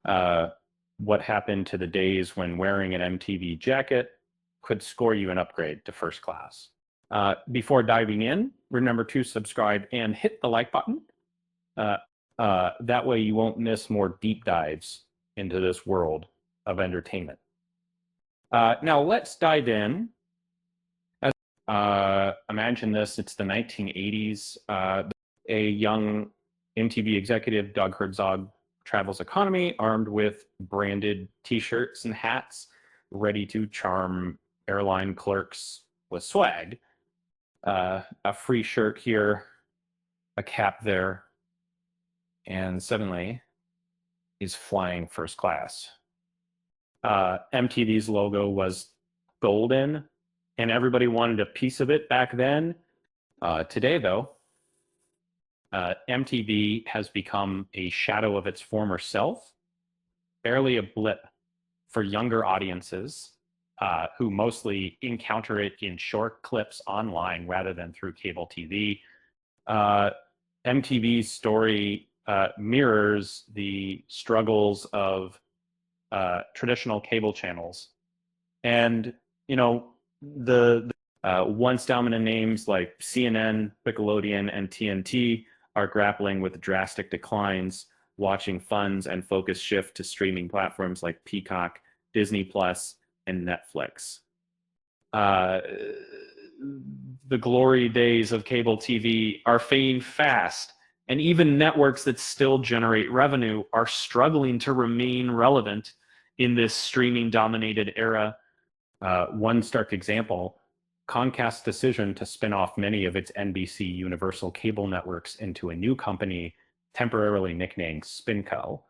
what happened to the days when wearing an MTV jacket could score you an upgrade to first class. Before diving in, remember to subscribe and hit the like button. That way you won't miss more deep dives into this world of entertainment. Now let's dive in. Imagine this, it's the 1980s. A young MTV executive, Doug Herzog, travels economy armed with branded t-shirts and hats, ready to charm airline clerks with swag. A free shirt here, a cap there, and suddenly he's flying first class. MTV's logo was golden, and everybody wanted a piece of it back then. Today, though, MTV has become a shadow of its former self, barely a blip for younger audiences who mostly encounter it in short clips online rather than through cable TV. MTV's story mirrors the struggles of traditional cable channels. And, the once dominant names like CNN, Nickelodeon, and TNT are grappling with drastic declines, watching funds and focus shift to streaming platforms like Peacock, Disney Plus, and Netflix. The glory days of cable TV are fading fast, and even networks that still generate revenue are struggling to remain relevant in this streaming-dominated era. One stark example, Comcast's decision to spin off many of its NBCUniversal cable networks into a new company, temporarily nicknamed SpinCo.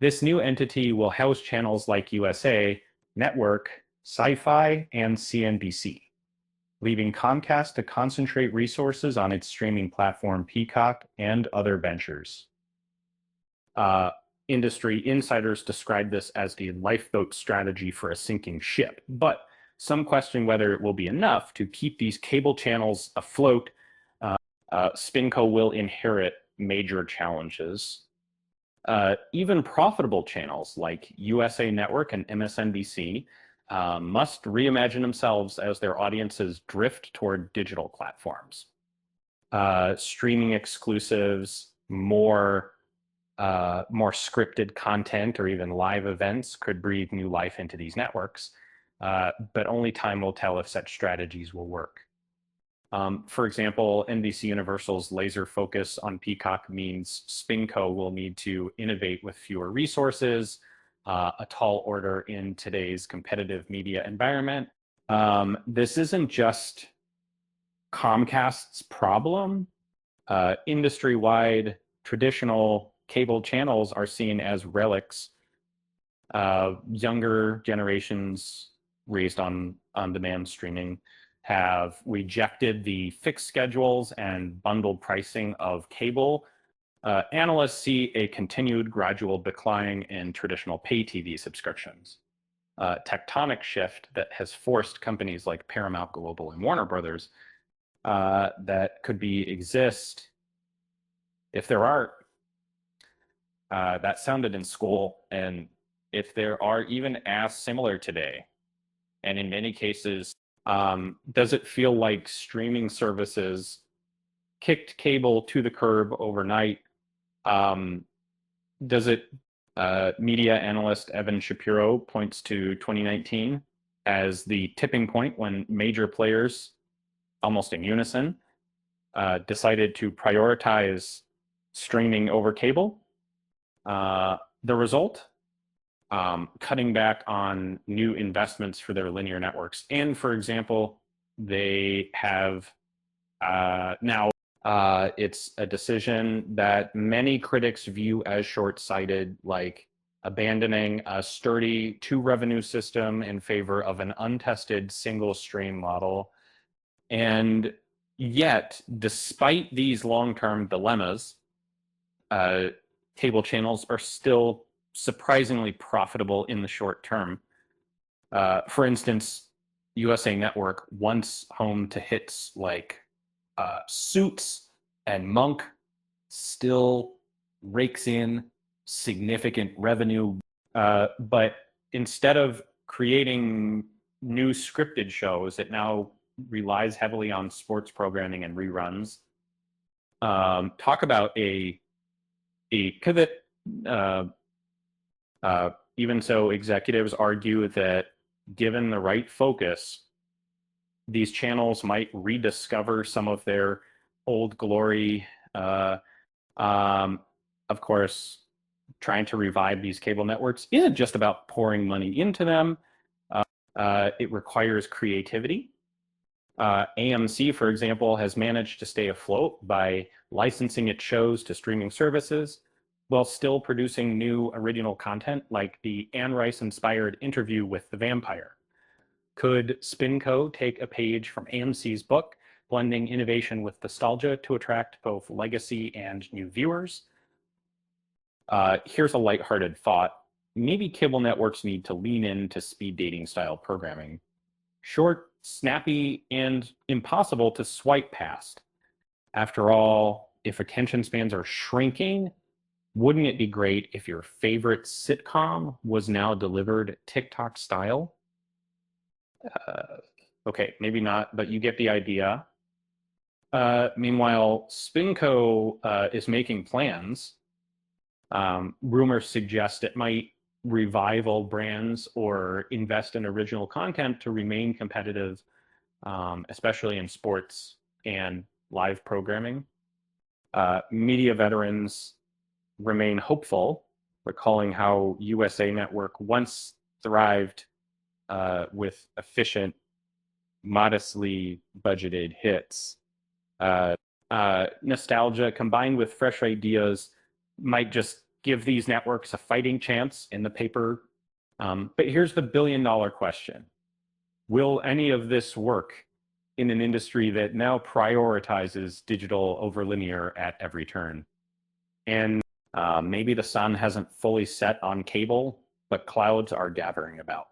This new entity will house channels like USA, Network, Sci-Fi, and CNBC, leaving Comcast to concentrate resources on its streaming platform Peacock and other ventures. Industry insiders describe this as a lifeboat strategy for a sinking ship, but some question whether it will be enough to keep these cable channels afloat. SpinCo will inherit major challenges. Even profitable channels like USA Network and MSNBC must reimagine themselves as their audiences drift toward digital platforms. Streaming exclusives, more scripted content, or even live events could breathe new life into these networks, but only time will tell if such strategies will work. For example, NBCUniversal's laser focus on Peacock means SpinCo will need to innovate with fewer resources, a tall order in today's competitive media environment. This isn't just Comcast's problem. Industry-wide, traditional cable channels are seen as relics. Younger generations raised on demand streaming have rejected the fixed schedules and bundled pricing of cable. Analysts see a continued gradual decline in traditional pay TV subscriptions. Tectonic shift that has forced companies like Paramount Global and Warner Brothers that could exist if there are, that sounded in school, and if there are even as similar today. And in many cases, does it feel like streaming services kicked cable to the curb overnight? Does it, media analyst Evan Shapiro points to 2019 as the tipping point when major players, almost in unison, decided to prioritize streaming over cable. The result? Cutting back on new investments for their linear networks. And for example, they have now, it's a decision that many critics view as short-sighted, like abandoning a sturdy two-revenue system in favor of an untested single-stream model. And yet, despite these long-term dilemmas, cable channels are still surprisingly profitable in the short term. For instance, USA Network, once home to hits like Suits and Monk, still rakes in significant revenue. But instead of creating new scripted shows, it now relies heavily on sports programming and reruns. Talk about a pivot. Uh, Even so, executives argue that given the right focus, these channels might rediscover some of their old glory. Um, of course, trying to revive these cable networks isn't just about pouring money into them. It requires creativity. AMC, for example, has managed to stay afloat by licensing its shows to streaming services while still producing new original content like the Anne Rice-inspired interview with the vampire. Could Spinco take a page from AMC's book, blending innovation with nostalgia to attract both legacy and new viewers? Here's a lighthearted thought. Maybe cable networks need to lean into speed dating style programming. Short, snappy, and impossible to swipe past. After all, if attention spans are shrinking, wouldn't it be great if your favorite sitcom was now delivered TikTok style? Uh, okay, maybe not, but you get the idea. Meanwhile, Spinco is making plans. Rumors suggest it might revive old brands or invest in original content to remain competitive, especially in sports and live programming. Media veterans remain hopeful, recalling how USA Network once thrived with efficient, modestly budgeted hits. Uh, Nostalgia combined with fresh ideas might just give these networks a fighting chance in the paper. But here's the $1 billion question. Will any of this work in an industry that now prioritizes digital over linear at every turn? And maybe the sun hasn't fully set on cable, but clouds are gathering about.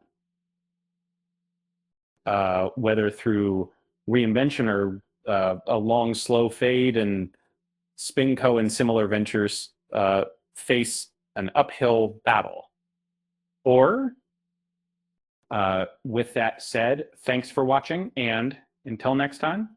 Whether through reinvention or a long, slow fade, and Spinco and similar ventures face an uphill battle. Or, with that said, thanks for watching, and until next time.